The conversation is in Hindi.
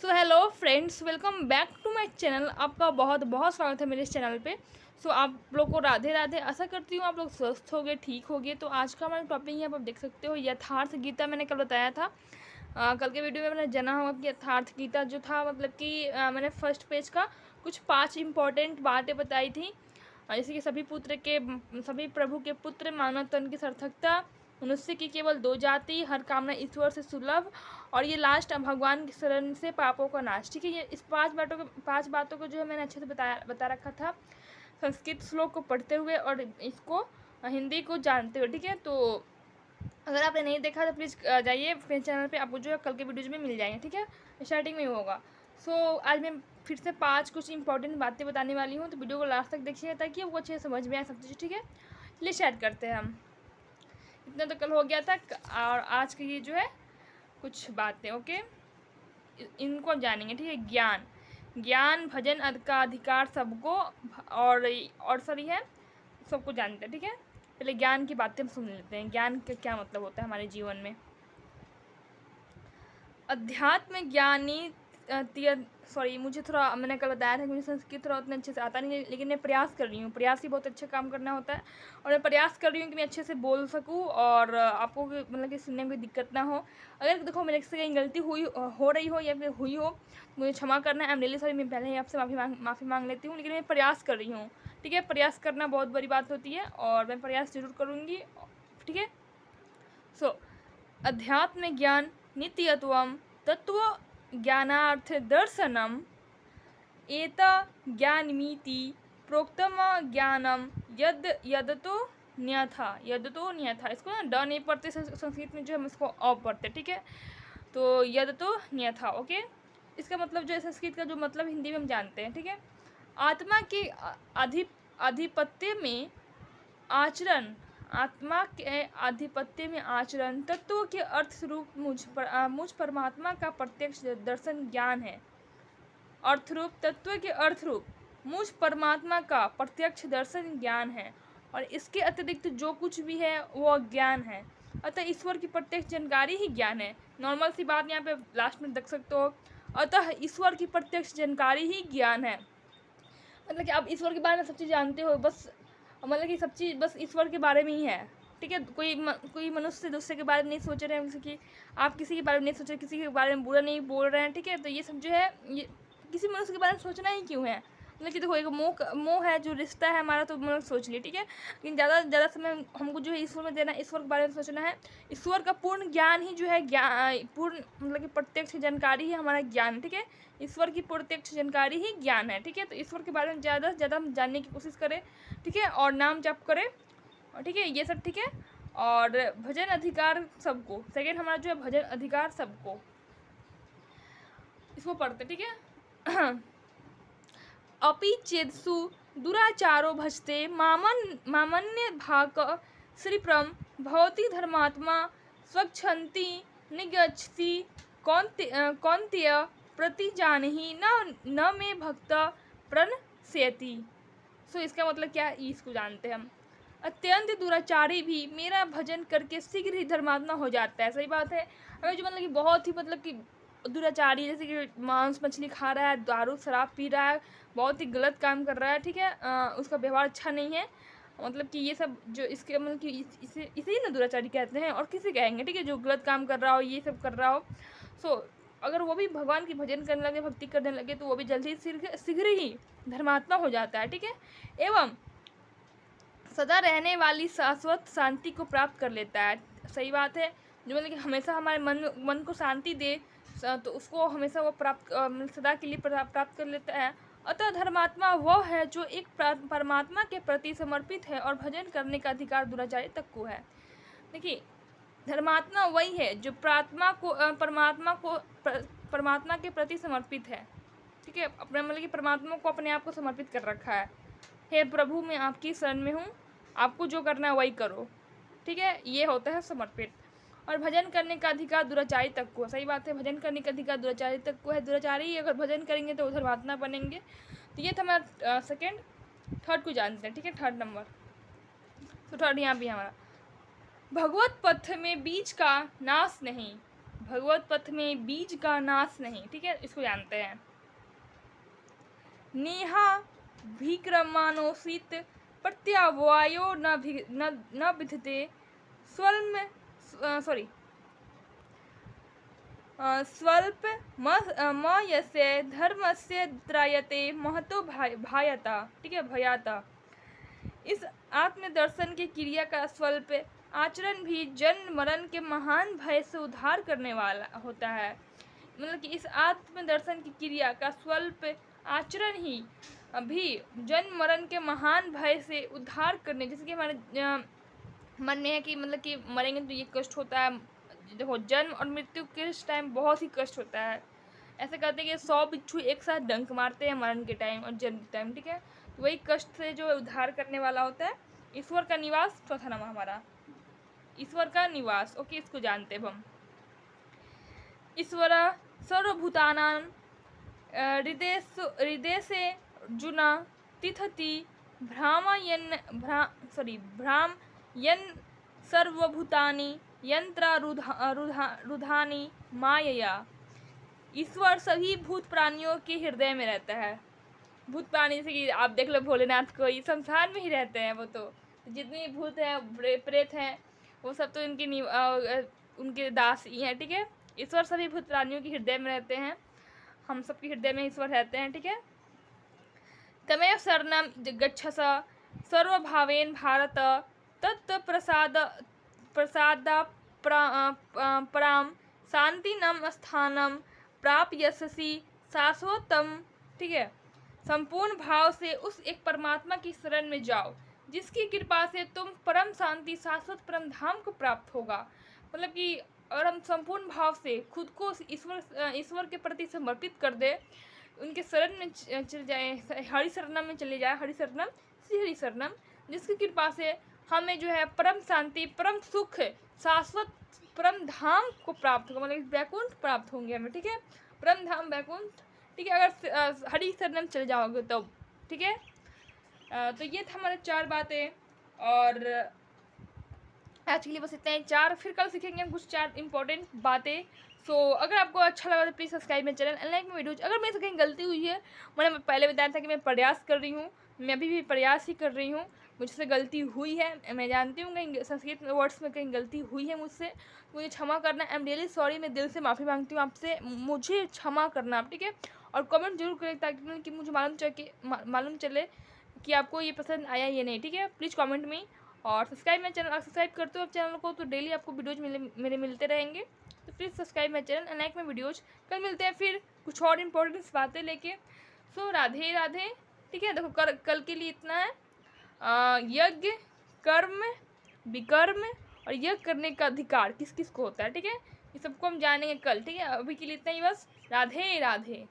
So hello friends, welcome back to my channel. आपका बहुत बहुत स्वागत है मेरे इस चैनल पे। आप लोग को राधे राधे। आशा करती हूँ आप लोग स्वस्थ हो गए, ठीक हो गए। तो आज का हमारा टॉपिक यहाँ पर आप देख सकते हो, यथार्थ गीता। मैंने कल बताया था, कल के वीडियो में मैंने जाना होगा कि यथार्थ गीता जो था, मतलब कि मैंने फर्स्ट पेज का कुछ 5 इंपॉर्टेंट बातें बताई थी। जैसे कि सभी प्रभु के पुत्र, मानव तन की सार्थकता, मनुष्य की केवल 2 जाति, हर कामना ईश्वर से सुलभ, और ये लास्ट भगवान की शरण से पापों का नाश। ठीक है, ये इस 5 बातों को जो है मैंने अच्छे से बता रखा था संस्कृत श्लोक को पढ़ते हुए और इसको हिंदी को जानते हुए। ठीक है, तो अगर आपने नहीं देखा तो प्लीज़ जाइए मेरे चैनल पे, आपको जो है कल के वीडियोज में मिल जाएंगे। ठीक है, स्टार्टिंग में ही होगा। आज मैं फिर से 5 कुछ इंपॉर्टेंट बातें बताने वाली हूँ, तो वीडियो को लास्ट तक देखिए ताकि आपको अच्छे से समझ में आए सब चीज़। ठीक है, चलिए स्टार्ट करते हैं हम। इतना तो कल हो गया था, और आज की ये जो है कुछ बातें, ओके, इनको जानेंगे। ठीक है, ज्ञान भजन का अधिकार सबको, और सही है, सबको जानते हैं। ठीक है, पहले ज्ञान की बातें हम सुन लेते हैं। ज्ञान का क्या मतलब होता है हमारे जीवन में। अध्यात्म ज्ञानी मुझे थोड़ा, मैंने कल बताया था कि मुझे संस्कृत थोड़ा उतना अच्छे से आता नहीं है, लेकिन मैं प्रयास कर रही हूँ। प्रयास ही बहुत अच्छा काम करना होता है, और मैं प्रयास कर रही हूँ कि मैं अच्छे से बोल सकूँ और आपको मतलब कि सुनने में कोई दिक्कत ना हो। अगर देखो मेरे से कहीं गलती हो रही हो या फिर हुई हो, मुझे क्षमा करना है। आई एम रियली सॉरी, मैं पहले ही आपसे माफ़ी मांग लेती हूँ, लेकिन मैं प्रयास कर रही हूँ। ठीक है, प्रयास करना बहुत बड़ी बात होती है, और मैं प्रयास ज़रूर करूँगी। ठीक है, अध्यात्म ज्ञान नित्यत्वं तत्व ज्ञानार्थ दर्शनम एतज्ज्ञानमिति प्रोक्तम ज्ञानम यदतो न्यथा। इसको ना ड नहीं पढ़ते संस्कृत में, जो हम इसको अ पढ़ते। ठीक है, तो यदतो न्यथा, ओके। इसका मतलब जो है संस्कृत का जो मतलब हिंदी में हम जानते हैं। ठीक है, आत्मा के आधिपत्य में आचरण आत्मा के आधिपत्य में आचरण तत्वों के अर्थ स्वरूप मुझ परमात्मा का प्रत्यक्ष दर्शन ज्ञान है। अर्थरूप तत्व के अर्थरूप मुझ परमात्मा का प्रत्यक्ष दर्शन ज्ञान है, और इसके अतिरिक्त जो कुछ भी है वो अज्ञान है। अतः ईश्वर की प्रत्यक्ष जानकारी ही ज्ञान है। नॉर्मल सी बात यहाँ पे लास्ट में देख सकते हो, अतः ईश्वर की प्रत्यक्ष जानकारी ही ज्ञान है। मतलब कि आप ईश्वर के बारे में सब चीज़ जानते हो, बस मतलब कि सब चीज़ बस ईश्वर के बारे में ही है। ठीक है, कोई मनुष्य दूसरे के बारे में नहीं सोच रहे हैं, जैसे कि आप किसी के बारे में नहीं सोच रहे, किसी के बारे में बुरा नहीं बोल रहे हैं। ठीक है, तो ये सब जो है, ये किसी मनुष्य के बारे में सोचना ही क्यों है। मतलब कि देखो, एक मोह है, जो रिश्ता है हमारा, तो मतलब सोच लिए। ठीक है, लेकिन ज़्यादा समय हमको जो है ईश्वर में देना, ईश्वर के बारे में सोचना है। ईश्वर का पूर्ण ज्ञान ही जो है पूर्ण मतलब कि प्रत्यक्ष जानकारी ही हमारा ज्ञान। ठीक है, ईश्वर की प्रत्यक्ष जानकारी ही ज्ञान है। ठीक है, तो ईश्वर के बारे में ज़्यादा से ज़्यादा हम जानने की कोशिश करें। ठीक है, और नाम जप करें, और ठीक है, ये सब। ठीक है, और भजन अधिकार सबको, सेकेंड हमारा जो है भजन अधिकार सबको, इसको पढ़ते। ठीक है, अपि चेदसु दुराचारो भजते मामन्य भाक श्रीप्रम भवती धर्मात्मा स्वच्छन्ति निगच्छति कौन्तेय प्रतिजानहि न मे भक्त प्रणश्यति। इसका मतलब क्या है, इसको जानते हैं हम। अत्यंत दुराचारी भी मेरा भजन करके शीघ्र ही धर्मात्मा हो जाता है। सही बात है। अगर जो मतलब कि बहुत ही मतलब कि दुराचारी, जैसे कि मांस मछली खा रहा है, दारू शराब पी रहा है, बहुत ही गलत काम कर रहा है। ठीक है, उसका व्यवहार अच्छा नहीं है, मतलब कि ये सब जो इसके मतलब कि इसे ही ना दुराचारी कहते हैं, और किसे कहेंगे। ठीक है, जो गलत काम कर रहा हो, ये सब कर रहा हो। अगर वो भी भगवान की भजन करने लगे, भक्ति करने लगे, तो वो भी जल्दी शीघ्र ही धर्मात्मा हो जाता है। ठीक है, एवं सदा रहने वाली शाश्वत शांति को प्राप्त कर लेता है। सही बात है, जो मतलब कि हमेशा हमारे मन को शांति दे, तो उसको हमेशा वो सदा के लिए प्राप्त कर लेता है। अतः धर्मात्मा वह है जो एक परमात्मा के प्रति समर्पित है, और भजन करने का अधिकार दुराचारी तक को है। देखिए, धर्मात्मा वही है जो परमात्मा के प्रति समर्पित है। ठीक है, अपने मतलब कि परमात्मा को अपने आप को समर्पित कर रखा है। हे प्रभु, मैं आपकी शरण में हूँ, आपको जो करना है वही करो। ठीक है, ये होता है समर्पित। और भजन करने का अधिकार दुराचारी तक को। सही बात है, भजन करने का अधिकार दुराचारी तक को है। दुराचारी अगर भजन करेंगे तो धर्मात्मा बनेंगे। तो ये था हमारा सेकेंड। थर्ड को जानते हैं। ठीक है, थर्ड नंबर, तो थर्ड यहाँ भी हमारा, भगवत पथ में बीच का नाश नहीं, भगवत पथ में बीज का नाश नहीं, ठीक है, इसको जानते हैं। नेहा भीक्रमानोसित प्रत्यावायो न विधते स्वल्प मयस्य धर्मस्य त्रायते महतो भायता, ठीक है, भयाता। इस आत्मदर्शन की क्रिया का स्वल्प आचरण भी जन्म मरण के महान भय से उद्धार करने वाला होता है। मतलब कि इस आत्मदर्शन की क्रिया का स्वल्प आचरण ही भी जन्म मरण के महान भय से उद्धार करने, जैसे कि हमारे मन में है कि मतलब कि मरेंगे तो ये कष्ट होता है। देखो, जन्म और मृत्यु के टाइम बहुत ही कष्ट होता है। ऐसे कहते हैं कि 100 बिच्छू एक साथ डंक मारते हैं मरण के टाइम और जन्म के टाइम, ठीक है। तो वही कष्ट से जो उद्धार करने वाला होता है। ईश्वर का निवास, चौथा नाम हमारा ईश्वर का निवास। ओके, इसको जानते हैं हम। ईश्वर सर्वभूतानां हृदय से जुना तिथति भ्रामयन् सर्वभूतानि यंत्रारूढ़ानि मायया। ईश्वर सभी भूत प्राणियों के हृदय में रहता है। भूत प्राणी से कि आप देख लो भोलेनाथ को, ये संसार में ही रहते हैं। वो तो जितने भूत हैं, प्रेत हैं, वो सब तो उनके दास ही हैं, ठीक है। ईश्वर सभी भूत प्राणियों के हृदय में रहते हैं। हम सबके हृदय में ईश्वर रहते हैं, ठीक है। तमेव शरणं गच्छस सर्वभावेन भारत पराम शांतिनम स्थानम प्राप्यसि शाश्वतम, ठीक है। संपूर्ण भाव से उस एक परमात्मा की शरण में जाओ जिसकी कृपा से तुम परम शांति शाश्वत परम धाम को प्राप्त होगा। मतलब कि अगर हम संपूर्ण भाव से खुद को ईश्वर के प्रति समर्पित कर दे, उनके शरण में चले जाए, हरि शरणम में चले जाए, हरि शरणम श्री हरि शरणम, जिसकी कृपा से हमें जो है परम शांति, परम सुख, शाश्वत परम धाम को प्राप्त होगा। मतलब वैकुंठ प्राप्त होंगे हमें, ठीक है। परम धाम वैकुंठ, ठीक है, अगर हरि शरणम चले जाओगे तो, ठीक है। तो ये था हमारे 4 बातें, और आज के लिए बस इतना ही 4। फिर कल सीखेंगे हम कुछ 4 इंपॉर्टेंट बातें। सो अगर आपको अच्छा लगा तो प्लीज़ सब्सक्राइब मेरे चैनल एंड लाइक मेरी वीडियोज। अगर मेरे से कहीं गलती हुई है, मैंने पहले बताया था कि मैं प्रयास कर रही हूँ, मैं अभी भी प्रयास ही कर रही हूँ। मुझसे गलती हुई है, मैं जानती हूँ कहीं संस्कृत वर्ड्स में कहीं गलती हुई है मुझसे, मुझे क्षमा करना। आई एम रियली सॉरी, मैं दिल से माफ़ी मांगती हूँ आपसे, मुझे क्षमा करना आप, ठीक है। और कमेंट जरूर करें ताकि मुझे मालूम चले कि आपको ये पसंद आया या नहीं, ठीक है। प्लीज़ कमेंट में। और सब्सक्राइब मेरे चैनल, सब्सक्राइब करते हो आप चैनल को तो डेली आपको वीडियोज मेरे मिलते रहेंगे। तो प्लीज़ सब्सक्राइब मेरे channel and like my videos. कल मिलते हैं फिर कुछ और इंपॉर्टेंट बातें लेके। सो राधे राधे, ठीक है। देखो कल के लिए इतना है। यज्ञ, कर्म, विकर्म और यज्ञ करने का अधिकार किस किस को होता है, ठीक है। ये सबको हम जानेंगे कल, ठीक है। अभी के लिए इतना ही बस। राधे राधे।